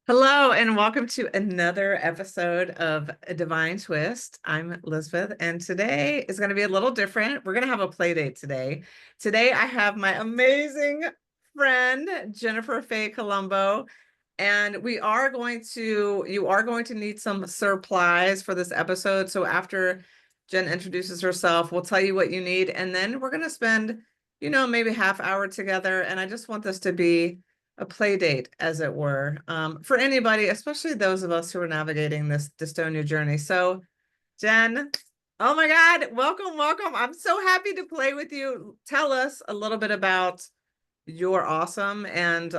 Hello, and welcome to another episode of A Divine Twist. I'm Elizabeth, and today is going to be a little different. We're going to have a play date today. Today, I have my amazing friend, Jennifer Faye Colombo, and you are going to need some supplies for this episode. So after Jen introduces herself, we'll tell you what you need, and then we're going to spend, maybe half hour together. And I just want this to be a play date, as it were, for anybody, especially those of us who are navigating this dystonia journey. So, Jen, oh my God, welcome, welcome. I'm so happy to play with you. Tell us a little bit about your awesome and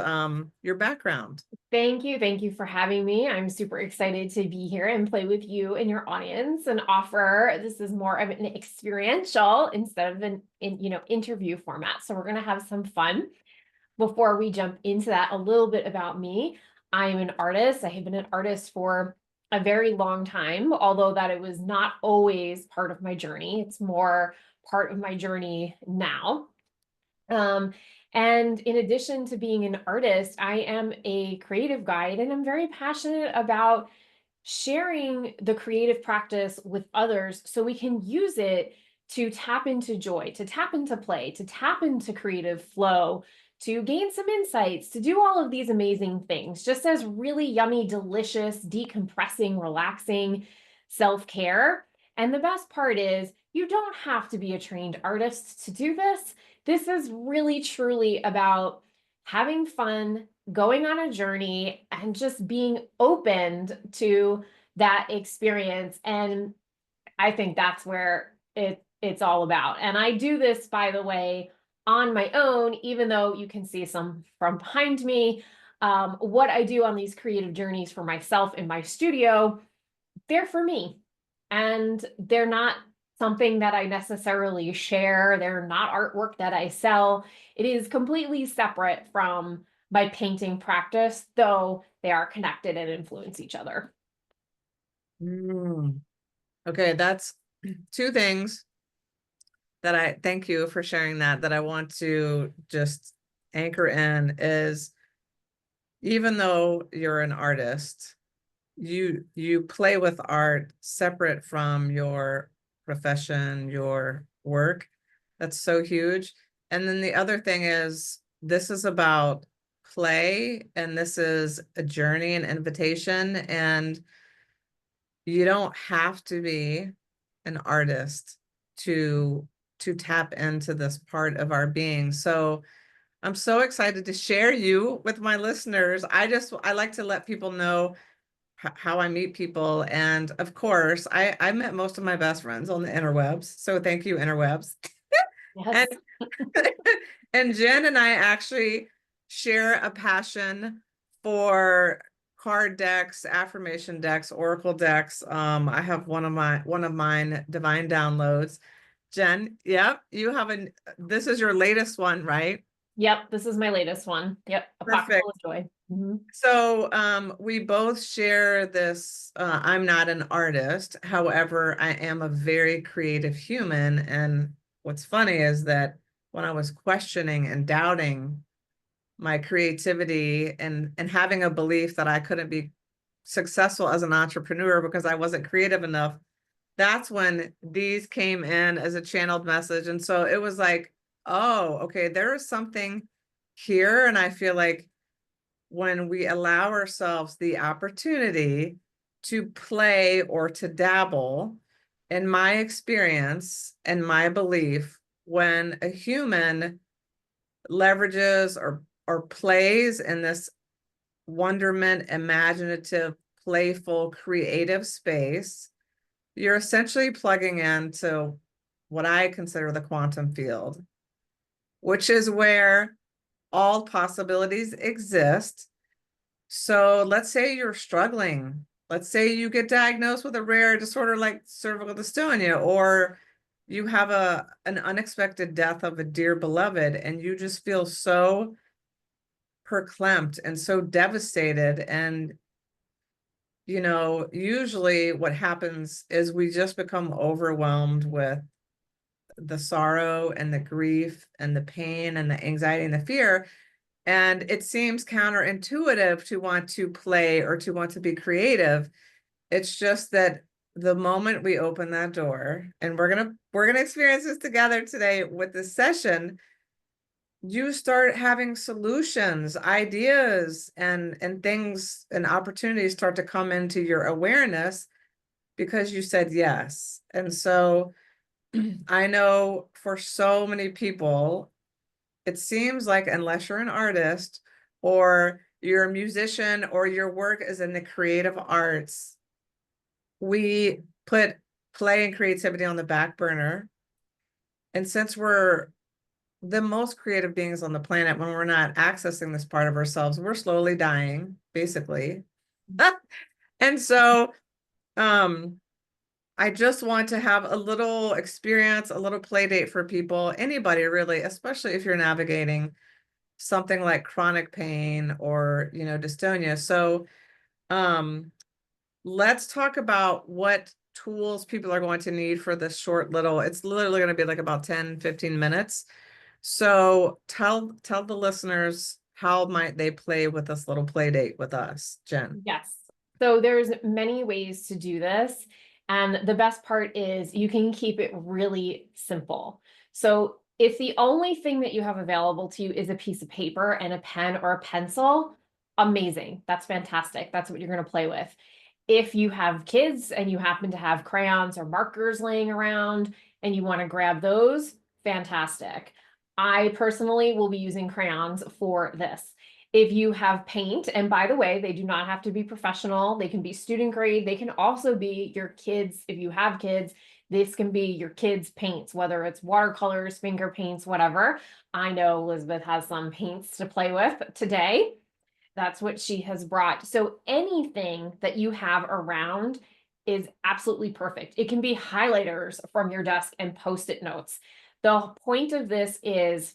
your background. Thank you. Thank you for having me. I'm super excited to be here and play with you and your audience and offer this is more of an experiential instead of an interview format. So we're going to have some fun. Before we jump into that, a little bit about me. I am an artist. I have been an artist for a very long time, although that it was not always part of my journey. It's more part of my journey now. Um, and in addition to being an artist, I am a creative guide and I'm very passionate about sharing the creative practice with others so we can use it to tap into joy, to tap into play, to tap into creative flow, to gain some insights, to do all of these amazing things, just as really yummy, delicious, decompressing, relaxing self care. And the best part is, you don't have to be a trained artist to do this. This is really truly about having fun, going on a journey, and just being opened to that experience. And I think that's where it's all about. And I do this, by the way, on my own, even though you can see some from behind me. What I do on these creative journeys for myself in my studio, they're for me. And they're not something that I necessarily share. They're not artwork that I sell. It is completely separate from my painting practice, though they are connected and influence each other. Mm. Okay, that's two things that I thank you for sharing that I want to just anchor in is, even though you're an artist, you play with art separate from your profession, your work. That's so huge. And then the other thing is, this is about play, and this is a journey, an invitation, and you don't have to be an artist to tap into this part of our being. So I'm so excited to share you with my listeners. I like to let people know how I meet people. And of course, I met most of my best friends on the interwebs. So thank you, interwebs. Yes. And and Jen and I actually share a passion for card decks, affirmation decks, oracle decks. I have one of mine, Divine Downloads. Jen, yep, this is your latest one, right? Yep, this is my latest one. Yep, a pocket Perfect. full of joy. Mhm. So we both share this. I'm not an artist. However, I am a very creative human. And what's funny is that when I was questioning and doubting my creativity and having a belief that I couldn't be successful as an entrepreneur because I wasn't creative enough, that's when these came in as a channeled message. And so it was like, oh, okay, there is something here. And I feel like when we allow ourselves the opportunity to play or to dabble, in my experience and my belief, when a human leverages or plays in this wonderment, imaginative, playful, creative space, you're essentially plugging into what I consider the quantum field, which is where all possibilities exist. So let's say you're struggling. Let's say you get diagnosed with a rare disorder like cervical dystonia, or you have an unexpected death of a dear beloved, and you just feel so perclamped and so devastated. And, usually what happens is we just become overwhelmed with the sorrow and the grief and the pain and the anxiety and the fear. And it seems counterintuitive to want to play or to want to be creative. It's just that the moment we open that door, and we're gonna experience this together today with this session, you start having solutions, ideas, and things and opportunities start to come into your awareness because you said yes. And so I know for so many people, it seems like unless you're an artist or you're a musician or your work is in the creative arts, we put play and creativity on the back burner. And since we're the most creative beings on the planet, when we're not accessing this part of ourselves, we're slowly dying, basically. And so I just want to have a little experience, a little play date for people, anybody really, especially if you're navigating something like chronic pain or, dystonia. So let's talk about what tools people are going to need for this short little, it's literally going to be like about 10, 15 minutes. So tell the listeners, how might they play with this little play date with us, Jen? Yes. So there's many ways to do this. And the best part is you can keep it really simple. So if the only thing that you have available to you is a piece of paper and a pen or a pencil, amazing. That's fantastic. That's what you're going to play with. If you have kids and you happen to have crayons or markers laying around and you want to grab those, fantastic. I personally will be using crayons for this. If you have paint, and by the way, they do not have to be professional, they can be student grade, they can also be your kids, if you have kids, this can be your kids' paints, whether it's watercolors, finger paints, whatever. I know Elizabeth has some paints to play with today. That's what she has brought. So anything that you have around is absolutely perfect. It can be highlighters from your desk and post-it notes. The point of this is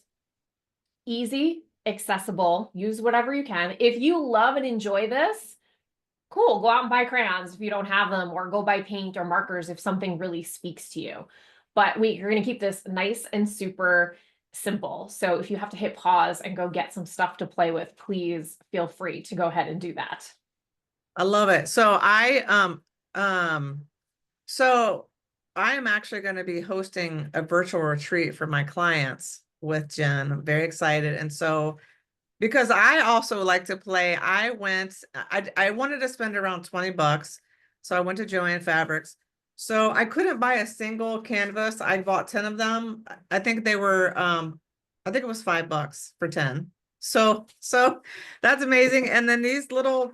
easy, accessible, use whatever you can. If you love and enjoy this, cool, go out and buy crayons if you don't have them, or go buy paint or markers if something really speaks to you. But you're going to keep this nice and super simple. So if you have to hit pause and go get some stuff to play with, please feel free to go ahead and do that. I love it. So so I am actually going to be hosting a virtual retreat for my clients with Jen. I'm very excited. And so because I also like to play, I wanted to spend around $20. So I went to Joann Fabrics. So I couldn't buy a single canvas. I bought 10 of them. I think they were, I think it was $5 for 10. So that's amazing. And then these little,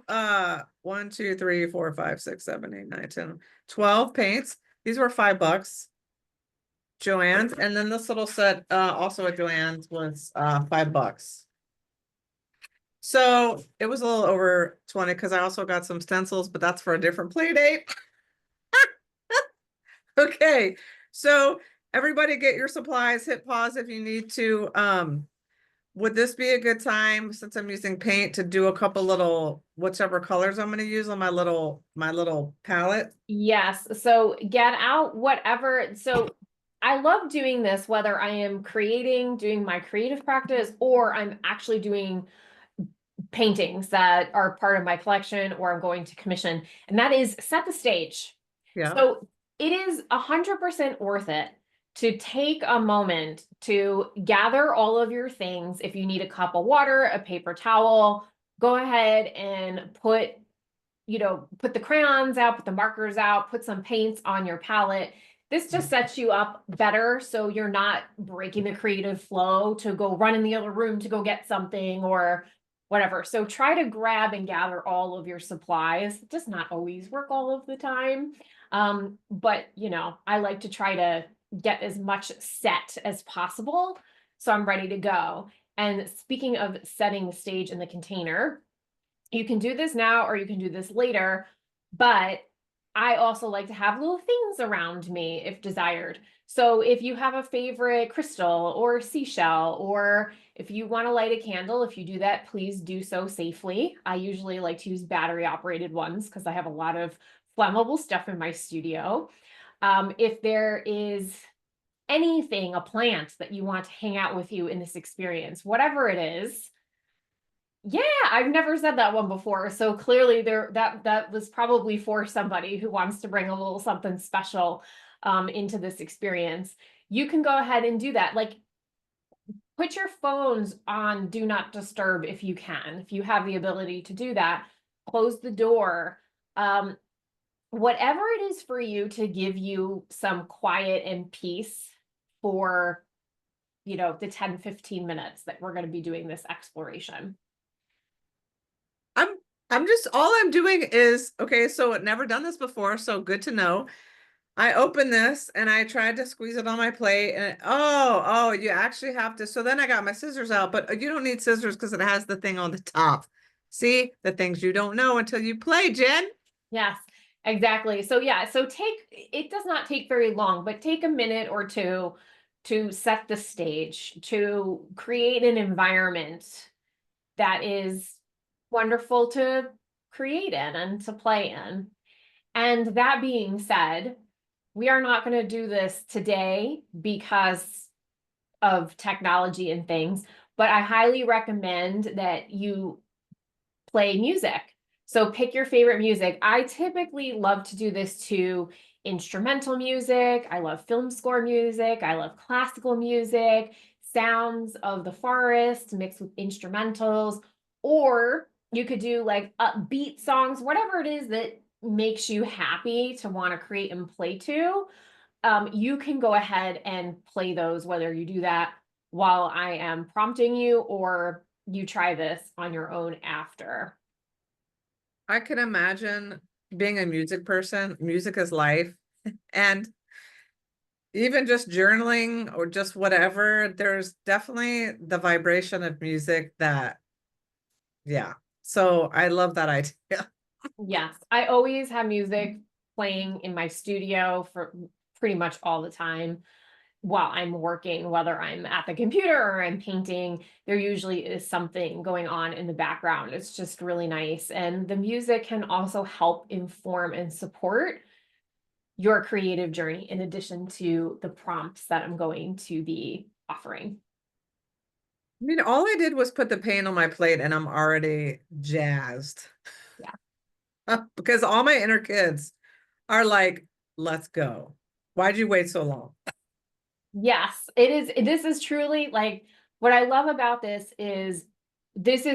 1, 2, 3, 4, 5, 6, 7, 8, 9, 10, 12 paints. These were $5. Joann's. And then this little set, also at Joann's, was $5. So it was a little over 20 because I also got some stencils, but that's for a different play date. Okay, so everybody get your supplies, hit pause if you need to. Would this be a good time, since I'm using paint, to do a couple little, whichever colors I'm going to use on my little palette? Yes. So get out whatever. So I love doing this, whether I am doing my creative practice, or I'm actually doing paintings that are part of my collection, or I'm going to commission, and that is set the stage. Yeah. So it is 100% worth it to take a moment to gather all of your things. If you need a cup of water, a paper towel, go ahead and put the crayons out, put the markers out, put some paints on your palette. This just sets you up better, so you're not breaking the creative flow to go run in the other room to go get something or whatever. So try to grab and gather all of your supplies. It does not always work all of the time. But I like to try to get as much set as possible, so I'm ready to go. And speaking of setting the stage in the container, you can do this now or you can do this later, but I also like to have little things around me if desired. So if you have a favorite crystal or seashell, or if you want to light a candle, if you do that, please do so safely. I usually like to use battery operated ones because I have a lot of flammable stuff in my studio. If there is anything, a plant that you want to hang out with you in this experience, whatever it is, Yeah, I've never said that one before. So clearly that was probably for somebody who wants to bring a little something special into this experience. You can go ahead and do that. Like, put your phones on do not disturb if you can. If you have the ability to do that, close the door. Whatever it is for you to give you some quiet and peace for, the 10-15 minutes that we're going to be doing this exploration. I'm I'm just all I'm doing is okay, so I've never done this before, so good to know. I open this and I tried to squeeze it on my plate and oh, you actually have to. So then I got my scissors out, but you don't need scissors because it has the thing on the top. See, the things you don't know until you play, Jen. Yes, exactly. So yeah, it does not take very long, but take a minute or two to set the stage, to create an environment that is wonderful to create in and to play in. And that being said, we are not going to do this today because of technology and things, but I highly recommend that you play music. So pick your favorite music. I typically love to do this to instrumental music. I love film score music. I love classical music, sounds of the forest mixed with instrumentals, or you could do like upbeat songs, whatever it is that makes you happy to want to create and play to. You can go ahead and play those, whether you do that while I am prompting you or you try this on your own after. I can imagine being a music person, music is life. And even just journaling or just whatever, there's definitely the vibration of music that, yeah. So I love that idea. Yes, I always have music playing in my studio for pretty much all the time while I'm working, whether I'm at the computer or I'm painting, there usually is something going on in the background. It's just really nice. And the music can also help inform and support your creative journey in addition to the prompts that I'm going to be offering. I mean, all I did was put the paint on my plate and I'm already jazzed. Yeah. Because all my inner kids are like, let's go. Why'd you wait so long? Yes, it is. This is truly like what I love about this is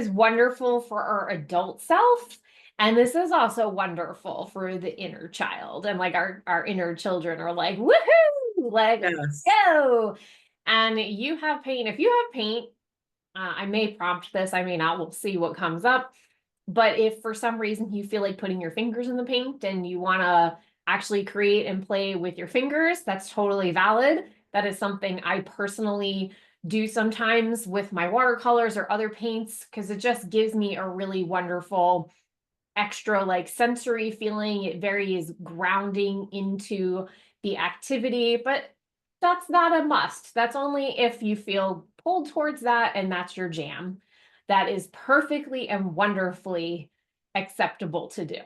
wonderful for our adult self. And this is also wonderful for the inner child. And like our inner children are like, woohoo, like, let's Yes. go. And you have paint. If you have paint, I may prompt this, I may not, we'll see what comes up. But if for some reason you feel like putting your fingers in the paint and you want to actually create and play with your fingers, that's totally valid. That is something I personally do sometimes with my watercolors or other paints because it just gives me a really wonderful extra like sensory feeling. It very is grounding into the activity, but that's not a must. That's only if you feel pulled towards that and that's your jam. That is perfectly and wonderfully acceptable to do.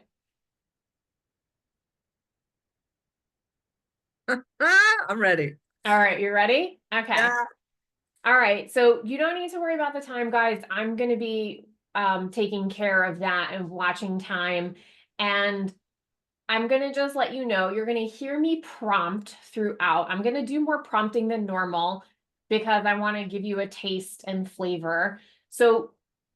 I'm ready. All right, you ready? Okay. Yeah. All right, so you don't need to worry about the time, guys. I'm going to be taking care of that and watching time. And I'm going to just let you know, you're going to hear me prompt throughout. I'm going to do more prompting than normal because I want to give you a taste and flavor. So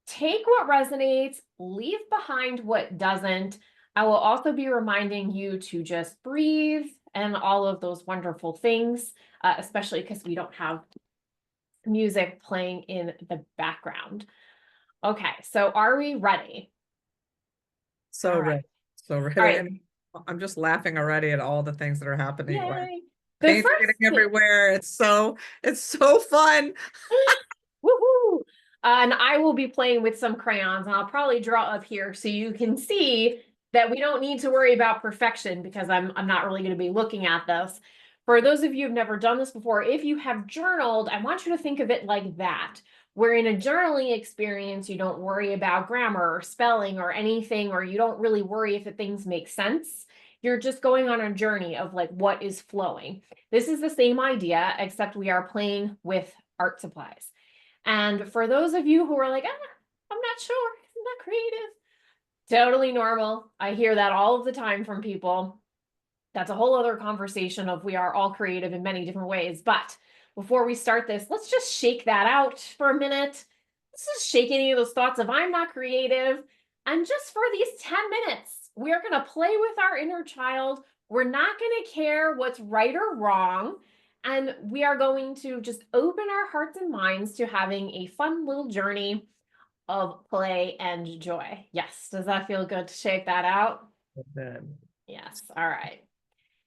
take what resonates, leave behind what doesn't. I will also be reminding you to just breathe and all of those wonderful things, especially because we don't have music playing in the background. Okay, so are we ready? So All right. ready. So All ready. right. And I'm just laughing already at all the things that are happening. Like Yay. The paint's getting first everywhere. It's so fun. woohoo! And I will be playing with some crayons and I'll probably draw up here so you can see that we don't need to worry about perfection because I'm not really going to be looking at this. For those of you who've never done this before, if you have journaled, I want you to think of it like that. Where in a journaling experience, you don't worry about grammar or spelling or anything, or you don't really worry if the things make sense. You're just going on a journey of like what is flowing. This is the same idea, except we are playing with art supplies. And for those of you who are like, I'm not sure. I'm not creative. Totally normal. I hear that all of the time from people. That's a whole other conversation of we are all creative in many different ways. But before we start this, let's just shake that out for a minute. Let's just shake any of those thoughts of I'm not creative. And just for these 10 minutes, we're going to play with our inner child. We're not going to care what's right or wrong. And we are going to just open our hearts and minds to having a fun little journey of play and joy. Yes. Does that feel good to shake that out? Good. Yes. All right.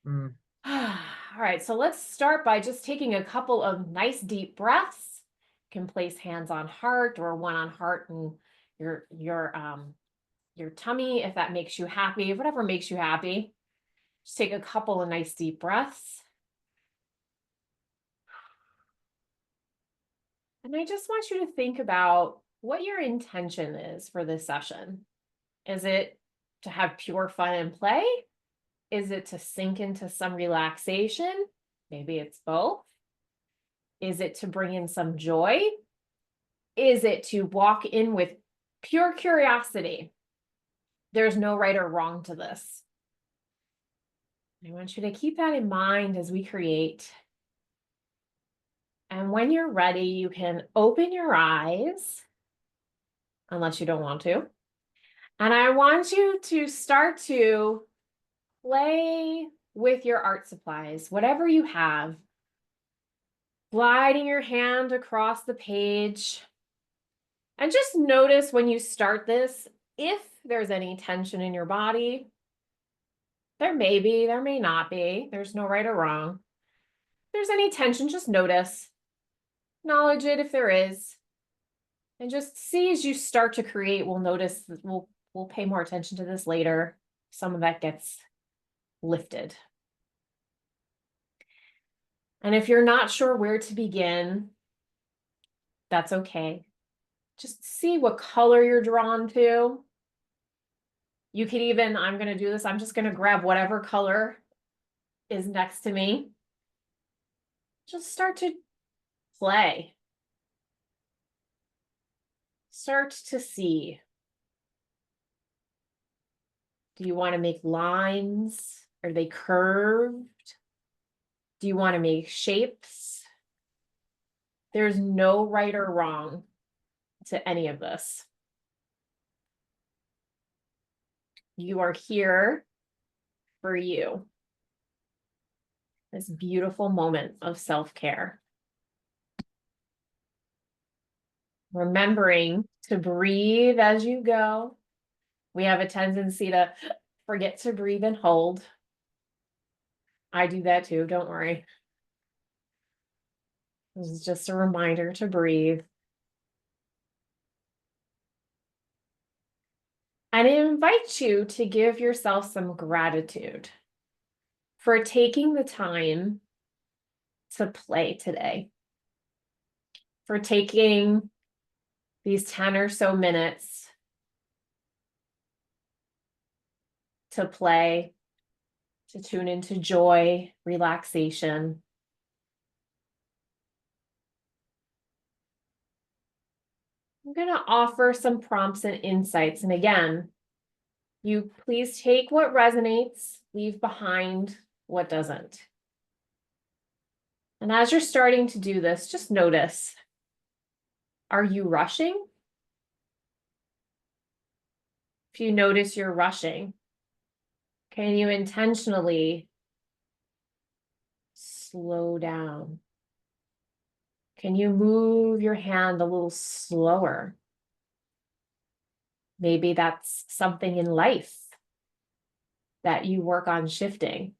Mm. All right, so let's start by just taking a couple of nice deep breaths. You can place hands on heart or one on heart and your tummy if that makes you happy, whatever makes you happy. Just take a couple of nice deep breaths. And I just want you to think about what your intention is for this session. Is it to have pure fun and play? Is it to sink into some relaxation? Maybe it's both. Is it to bring in some joy? Is it to walk in with pure curiosity? There's no right or wrong to this. I want you to keep that in mind as we create. And when you're ready, you can open your eyes, unless you don't want to. And I want you to start to play with your art supplies, whatever you have. Gliding your hand across the page. And just notice when you start this, if there's any tension in your body. There may be, there may not be. There's no right or wrong. If there's any tension, just notice. Acknowledge it if there is. And just see as you start to create, we'll notice that we'll pay more attention to this later. Some of that gets lifted. And if you're not sure where to begin, that's okay. Just see what color you're drawn to. You could even, I'm going to do this, I'm just going to grab whatever color is next to me. Just start to play. Start to see. Do you want to make lines? Are they curved? Do you want to make shapes? There's no right or wrong to any of this. You are here for you. This beautiful moment of self-care. Remembering to breathe as you go. We have a tendency to forget to breathe and hold. I do that too, don't worry. This is just a reminder to breathe. And I invite you to give yourself some gratitude for taking the time to play today, for taking these 10 or so minutes to play, to tune into joy, relaxation. I'm going to offer some prompts and insights. And again, you please take what resonates, leave behind what doesn't. And as you're starting to do this, just notice, are you rushing? If you notice you're rushing, can you intentionally slow down? Can you move your hand a little slower? Maybe that's something in life that you work on shifting.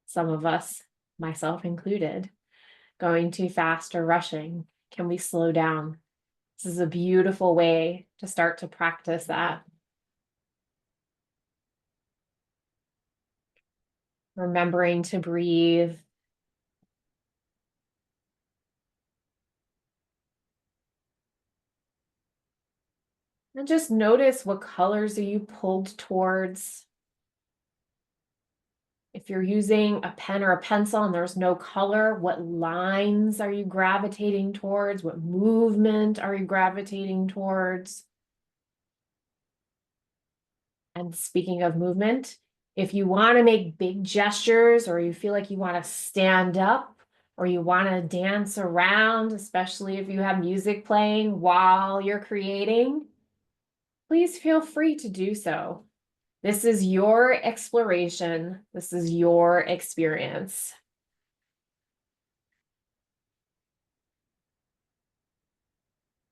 Some of us, myself included, going too fast or rushing. Can we slow down? This is a beautiful way to start to practice that. Remembering to breathe. And just notice what colors are you pulled towards. If you're using a pen or a pencil and there's no color, what lines are you gravitating towards? What movement are you gravitating towards? And speaking of movement, if you want to make big gestures or you feel like you want to stand up or you want to dance around, especially if you have music playing while you're creating, please feel free to do so. This is your exploration. This is your experience.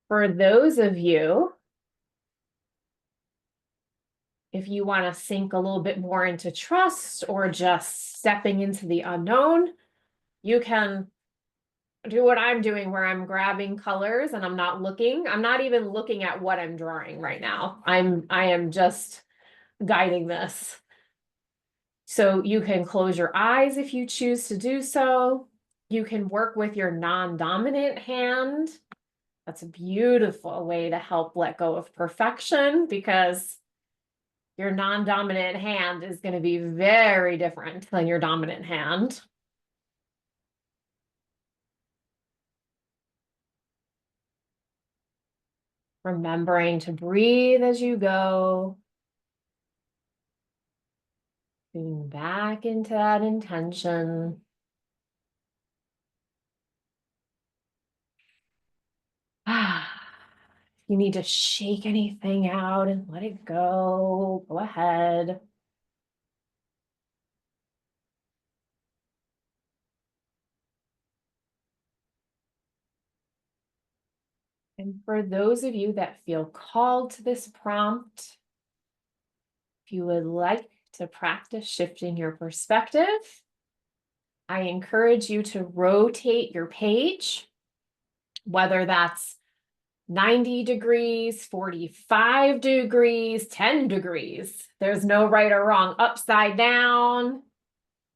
For those of you, if you want to sink a little bit more into trust or just stepping into the unknown, you can do what I'm doing where I'm grabbing colors and I'm not even looking at what I'm drawing right now. I am just guiding this. So you can close your eyes if you choose to do so. You can work with your non-dominant hand. That's a beautiful way to help let go of perfection because your non-dominant hand is going to be very different than your dominant hand. Remembering to breathe as you go. Tuning back into that intention. If you need to shake anything out and let it go, go ahead. And for those of you that feel called to this prompt, if you would like to practice shifting your perspective, I encourage you to rotate your page, whether that's 90 degrees, 45 degrees, 10 degrees. There's no right or wrong. Upside down.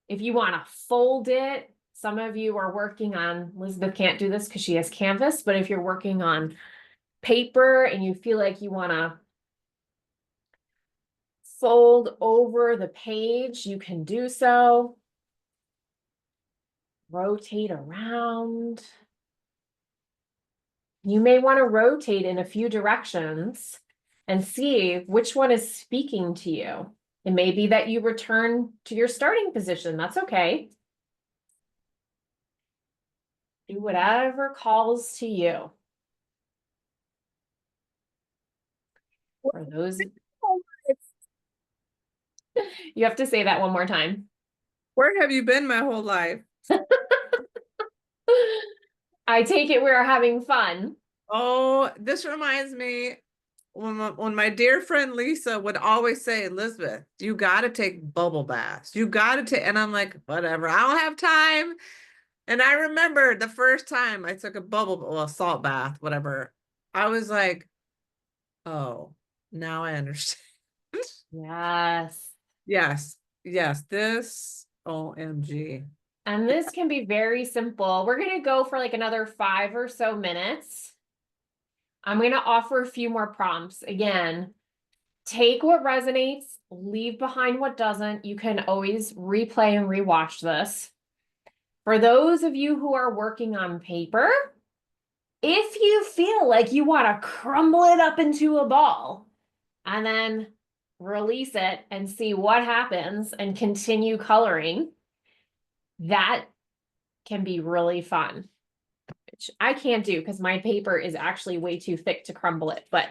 If you want to fold it, some of you are working on, Elizabeth can't do this because she has Canvas, but if you're working on paper and you feel like you want to fold over the page, you can do so. Rotate around. You may want to rotate in a few directions and see which one is speaking to you. It may be that you return to your starting position. That's okay. Do whatever calls to you. For those, you have to say that one more time. Where have you been my whole life? I take it we're having fun. Oh, this reminds me when my dear friend Lisa would always say, Elizabeth, you got to take bubble baths. You got to take, and I'm like, whatever, I don't have time. And I remember the first time I took a salt bath, whatever. I was like, oh, now I understand. Yes. Yes, yes, this OMG. And this can be very simple. We're going to go for like another 5 or so minutes. I'm going to offer a few more prompts. Again, take what resonates, leave behind what doesn't. You can always replay and rewatch this. For those of you who are working on paper, if you feel like you want to crumble it up into a ball and then release it and see what happens and continue coloring, that can be really fun, which I can't do because my paper is actually way too thick to crumble it, but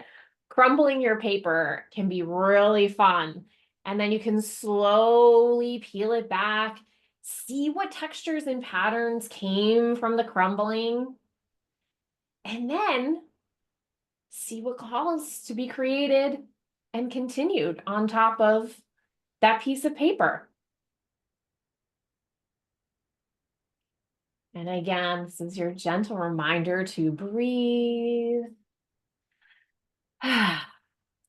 crumbling your paper can be really fun. And then you can slowly peel it back, see what textures and patterns came from the crumbling, and then see what calls to be created and continued on top of that piece of paper. And again, this is your gentle reminder to breathe.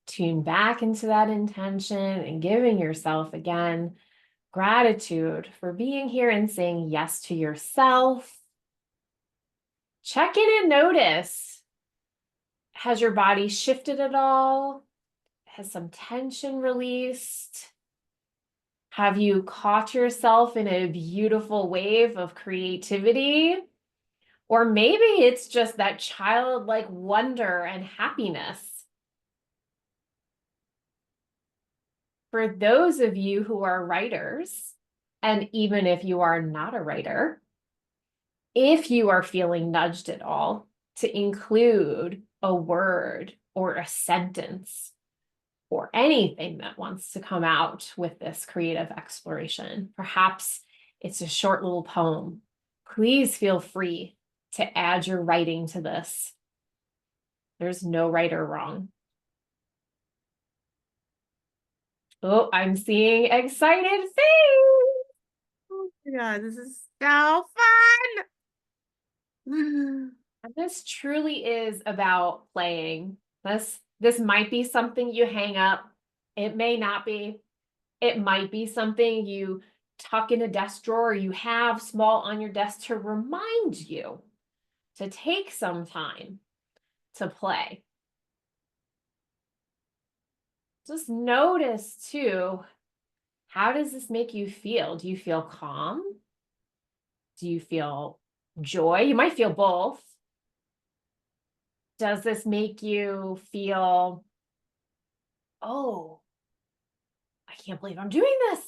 Tune back into that intention and giving yourself again gratitude for being here and saying yes to yourself. Check in and notice. Has your body shifted at all? Has some tension released? Have you caught yourself in a beautiful wave of creativity? Or maybe it's just that childlike wonder and happiness. For those of you who are writers, and even if you are not a writer, if you are feeling nudged at all to include a word or a sentence or anything that wants to come out with this creative exploration, perhaps it's a short little poem, please feel free to add your writing to this. There's no right or wrong. Oh, I'm seeing excited faces. Oh my God, this is so fun. And this truly is about playing. This might be something you hang up. It may not be. It might be something you tuck in a desk drawer you have small on your desk to remind you to take some time to play. Just notice too, how does this make you feel? Do you feel calm? Do you feel joy? You might feel both. Does this make you feel, oh, I can't believe I'm doing this?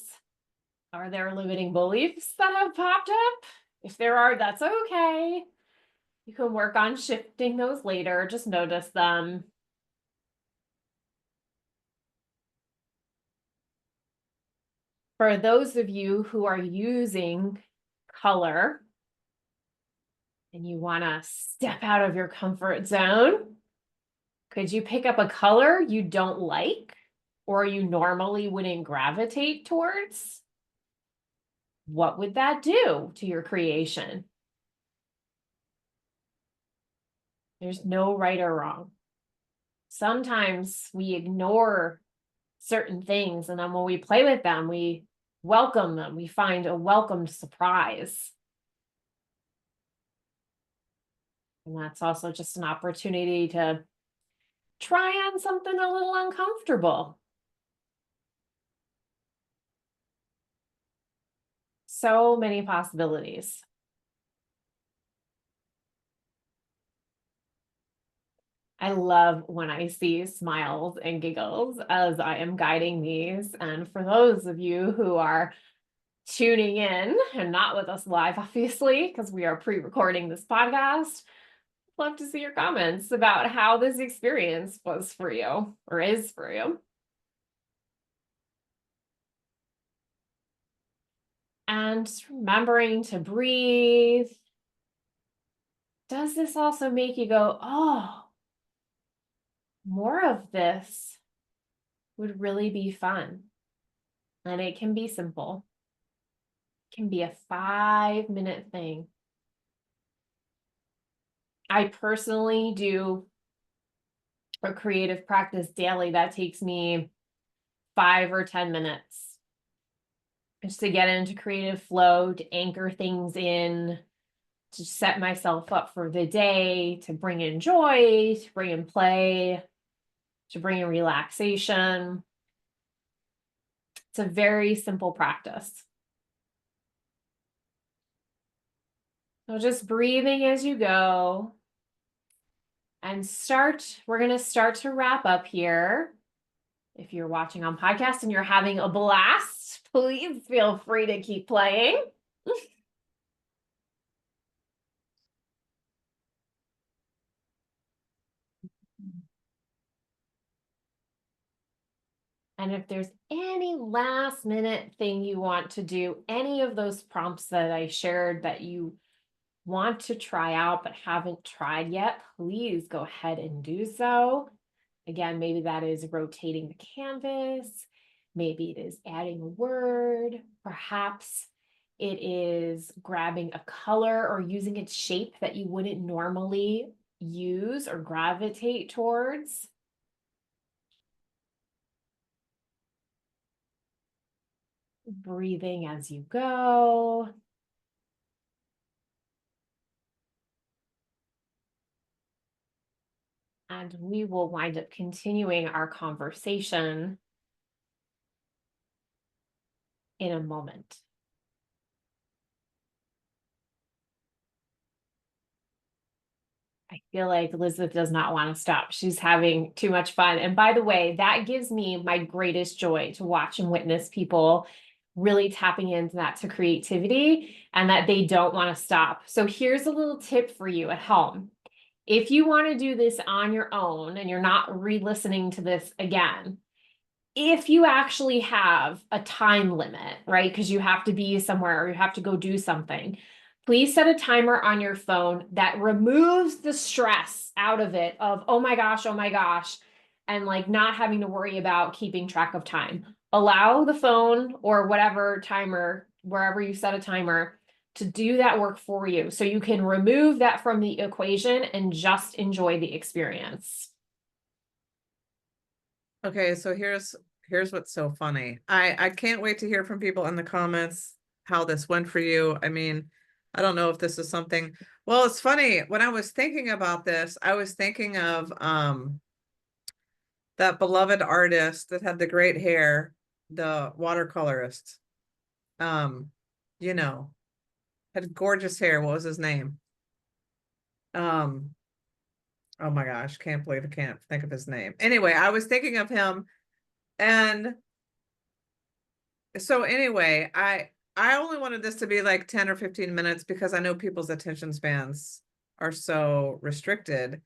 Are there limiting beliefs that have popped up? If there are, that's okay. You can work on shifting those later. Just notice them. For those of you who are using color and you want to step out of your comfort zone, could you pick up a color you don't like or you normally wouldn't gravitate towards? What would that do to your creation? There's no right or wrong. Sometimes we ignore certain things, and then when we play with them, we welcome them. We find a welcomed surprise. And that's also just an opportunity to try on something a little uncomfortable. So many possibilities. I love when I see smiles and giggles as I am guiding these. And for those of you who are tuning in and not with us live, obviously, because we are pre-recording this podcast, love to see your comments about how this experience was for you or is for you. And just remembering to breathe. Does this also make you go, oh, more of this would really be fun? And it can be simple. It can be a 5-minute thing. I personally do a creative practice daily that takes me 5 or 10 minutes just to get into creative flow, to anchor things in, to set myself up for the day, to bring in joy, to bring in play, to bring in relaxation. It's a very simple practice. So just breathing as you go. And we're going to start to wrap up here. If you're watching on podcast and you're having a blast, please feel free to keep playing. And if there's any last minute thing you want to do, any of those prompts that I shared that you want to try out but haven't tried yet, please go ahead and do so. Again, maybe that is rotating the canvas. Maybe it is adding a word. Perhaps it is grabbing a color or using its shape that you wouldn't normally use or gravitate towards. Breathing as you go. And we will wind up continuing our conversation in a moment. I feel like Elizabeth does not want to stop. She's having too much fun. And by the way, that gives me my greatest joy to watch and witness people really tapping into that to creativity and that they don't want to stop. So here's a little tip for you at home. If you want to do this on your own and you're not re-listening to this again, if you actually have a time limit, right? Because you have to be somewhere or you have to go do something, please set a timer on your phone that removes the stress out of it of, oh my gosh, and like not having to worry about keeping track of time. Allow the phone or whatever timer, wherever you set a timer, to do that work for you. So you can remove that from the equation and just enjoy the experience. Okay, so here's what's so funny. I can't wait to hear from people in the comments how this went for you. I mean, I don't know if this is something. Well, it's funny. When I was thinking about this, I was thinking of that beloved artist that had the great hair, the watercolorist. Um, you know, had gorgeous hair. What was his name? Um, oh my gosh, can't believe I can't think of his name. Anyway, I was thinking of him, and so anyway, I only wanted this to be like 10 or 15 minutes because I know people's attention spans are so restricted.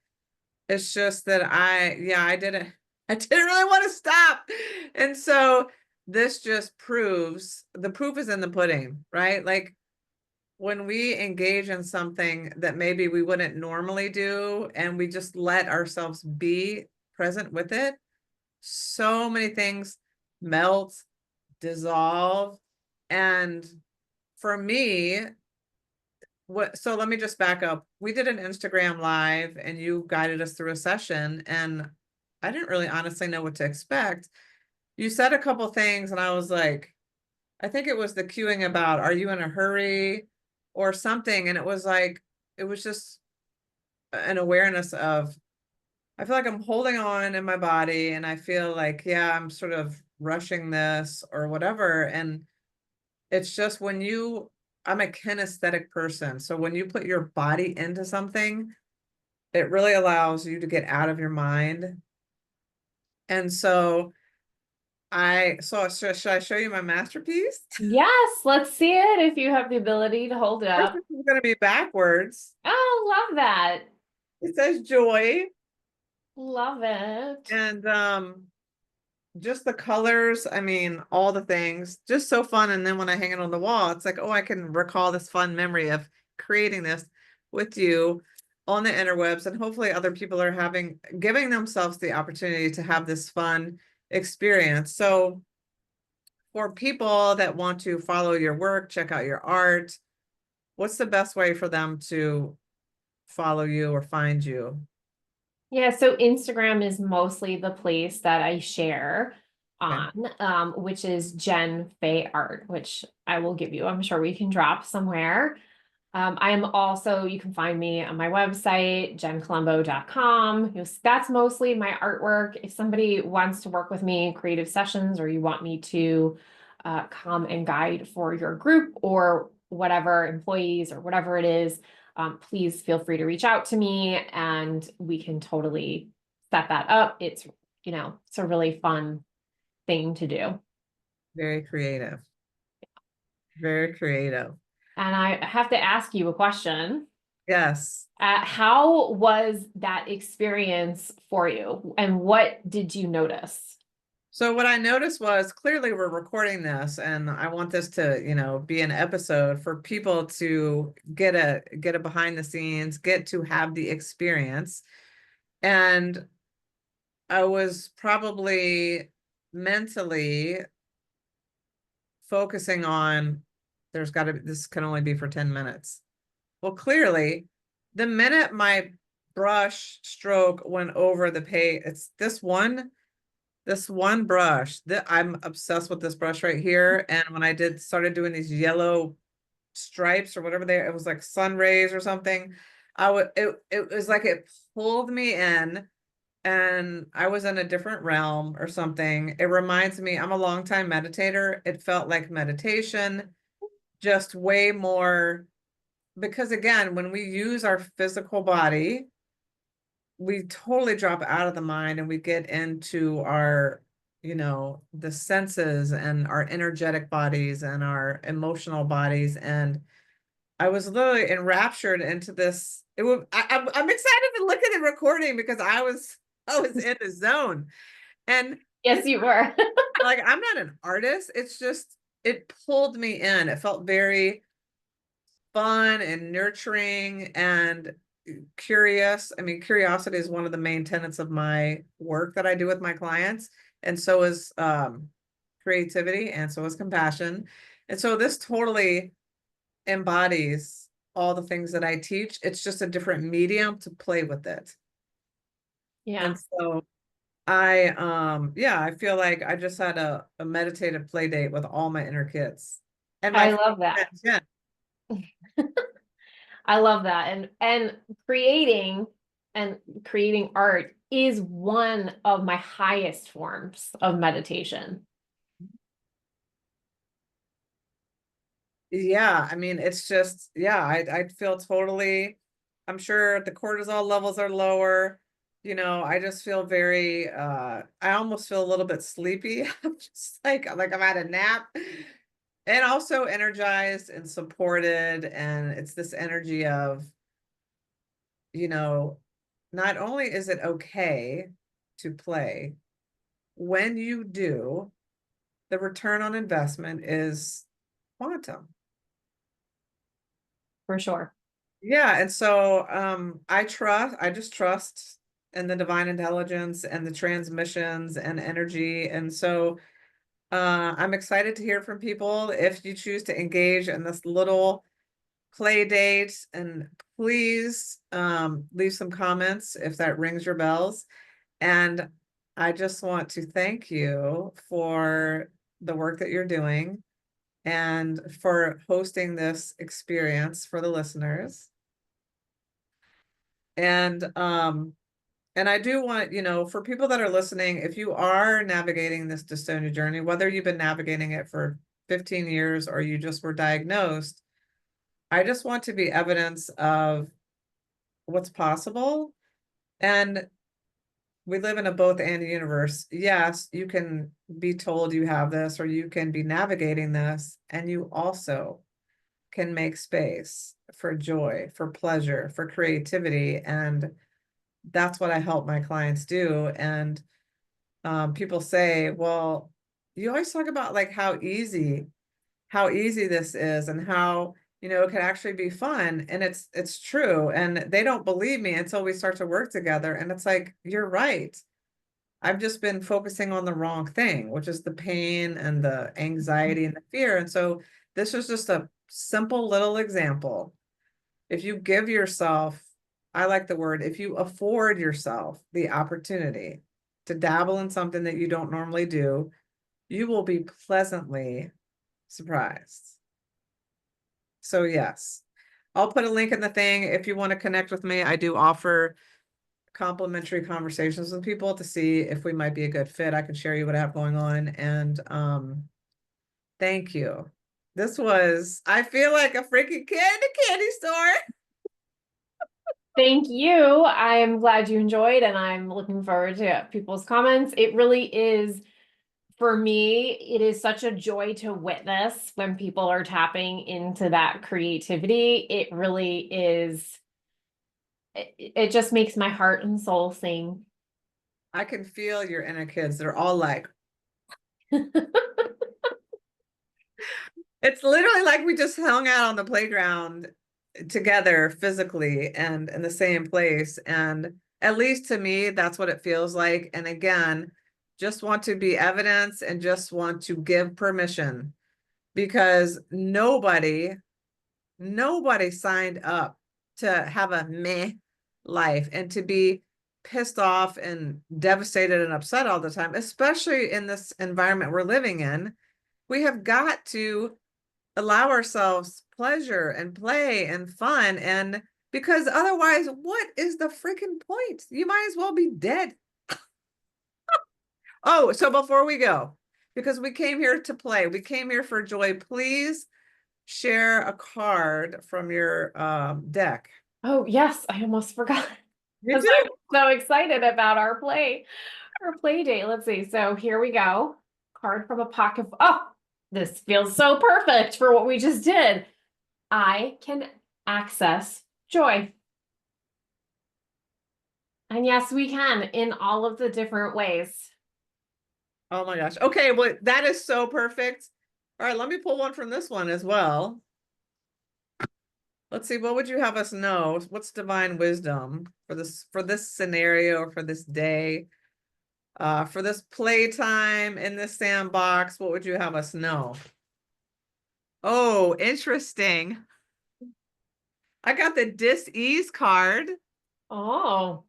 It's just that I didn't I didn't really want to stop. And so this just proves the proof is in the pudding, right? Like when we engage in something that maybe we wouldn't normally do and we just let ourselves be present with it, so many things melt, dissolve. And for me, so let me just back up. We did an Instagram live and you guided us through a session, and I didn't really honestly know what to expect. You said a couple things and I was like, I think it was the cueing about, are you in a hurry or something? And it was like, it was just an awareness of, I feel like I'm holding on in my body and I feel like, yeah, I'm sort of rushing this or whatever. And it's just I'm a kinesthetic person. So when you put your body into something, it really allows you to get out of your mind. And so should I show you my masterpiece? Yes, let's see it if you have the ability to hold it First, up. this is going to be backwards. Oh, love that. It says joy. Love it. And just the colors, I mean, all the things, just so fun. And then when I hang it on the wall, it's like, oh, I can recall this fun memory of creating this with you on the interwebs. And hopefully other people are giving themselves the opportunity to have this fun experience. So for people that want to follow your work, check out your art, what's the best way for them to follow you or find you? Yeah, so Instagram is mostly the place that I share Okay. on, which is Jen Fay Art, which I will give you. I'm sure we can drop somewhere. I am also, you can find me on my website, jencolombo.com. That's mostly my artwork. If somebody wants to work with me, creative sessions, or you want me to come and guide for your group or whatever, employees or whatever it is, please feel free to reach out to me and we can totally set that up. It's a really fun thing to do. Very creative. Very creative. And I have to ask you a question. Yes. How was that experience for you? And what did you notice? So what I noticed was clearly we're recording this and I want this to, be an episode for people to get a behind the scenes, get to have the experience. And I was probably mentally focusing on this can only be for 10 minutes. Well, clearly, the minute my brush stroke went over the page, it's this one brush that I'm obsessed with this brush right here. And when I started doing these yellow stripes or whatever it was like sun rays or something. It was like it pulled me in and I was in a different realm or something. It reminds me, I'm a longtime meditator. It felt like meditation, just way more, because again, when we use our physical body, we totally drop out of the mind and we get into our, the senses and our energetic bodies and our emotional bodies. And I was literally enraptured into this. I'm excited to look at the recording because I was in the zone. And Yes, you were. like, I'm not an artist. It's just, it pulled me in. It felt very fun and nurturing and curious. I mean, curiosity is one of the main tenets of my work that I do with my clients. And so is creativity, and so is compassion. And so this totally embodies all the things that I teach. It's just a different medium to play with it. Yeah. And so I feel like I just had a meditative play date with all my inner kids. And I my love that. friends, yeah. I love that. And creating and creating art is one of my highest forms of meditation. Yeah, I mean, it's just, yeah, I feel totally, I'm sure the cortisol levels are lower. I just feel very, I almost feel a little bit sleepy. I'm just like I've had a nap, and also energized and supported. And it's this energy of, you know, not only is it okay to play, when you do, the return on investment is quantum. For sure. Yeah, and so I just trust in the divine intelligence and the transmissions and energy. And so I'm excited to hear from people if you choose to engage in this little play date. And please leave some comments if that rings your bells. And I just want to thank you for the work that you're doing and for hosting this experience for the listeners. And I do want, for people that are listening, if you are navigating this dystonia journey, whether you've been navigating it for 15 years or you just were diagnosed, I just want to be evidence of what's possible. And we live in a both and universe. Yes, you can be told you have this, or you can be navigating this, and you also can make space for joy, for pleasure, for creativity. And that's what I help my clients do. And people say, well, you always talk about like how easy this is and how, it can actually be fun. And it's true. And they don't believe me until we start to work together. And it's like, you're right. I've just been focusing on the wrong thing, which is the pain and the anxiety and the fear. And so this is just a simple little example. If you give yourself, I like the word, if you afford yourself the opportunity to dabble in something that you don't normally do, you will be pleasantly surprised. So yes, I'll put a link in the thing. If you want to connect with me, I do offer complimentary conversations with people to see if we might be a good fit. I can share you what I have going on. And thank you. I feel like a freaking kid in a candy store. Thank you. I'm glad you enjoyed, and I'm looking forward to people's comments. It really is, for me, it is such a joy to witness when people are tapping into that creativity. It really is, it just makes my heart and soul sing. I can feel your inner kids. They're all like, it's literally like we just hung out on the playground together physically and in the same place. And at least to me, that's what it feels like. And again, just want to be evidence and just want to give permission, because nobody signed up to have a meh life and to be pissed off and devastated and upset all the time, especially in this environment we're living in. We have got to allow ourselves pleasure and play and fun, and because otherwise, what is the freaking point? You might as well be dead. Oh, so before we go, because we came here to play, we came here for joy, please share a card from your deck. Oh, yes, I almost forgot. You Because do? I'm so excited about our play date. Let's see. So here we go. Card from a pocket. Oh, this feels so perfect for what we just did. I can access joy. And yes, we can in all of the different ways. Oh my gosh. Okay, well, that is so perfect. All right, let me pull one from this one as well. Let's see, what would you have us know? What's divine wisdom for this scenario or for this day? For this playtime in this sandbox, what would you have us know? Oh, interesting. I got the dis-ease card. Oh,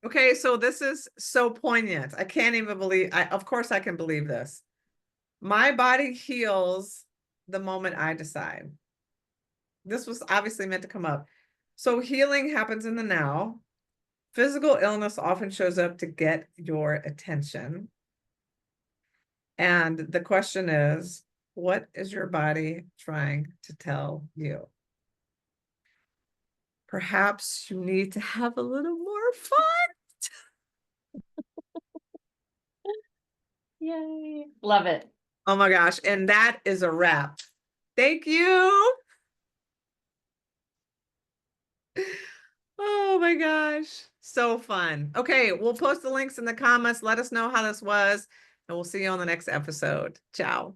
Okay, so this is so poignant. I can't even believe, of course I can believe this. My body heals the moment I decide. This was obviously meant to come up. So healing happens in the now. Physical illness often shows up to get your attention. And the question is, what is your body trying to tell you? Perhaps you need to have a little more fun. yay. Love it. Oh my gosh. And that is a wrap. Thank you. Oh my gosh. So fun. Okay, we'll post the links in the comments. Let us know how this was, and we'll see you on the next episode. Ciao.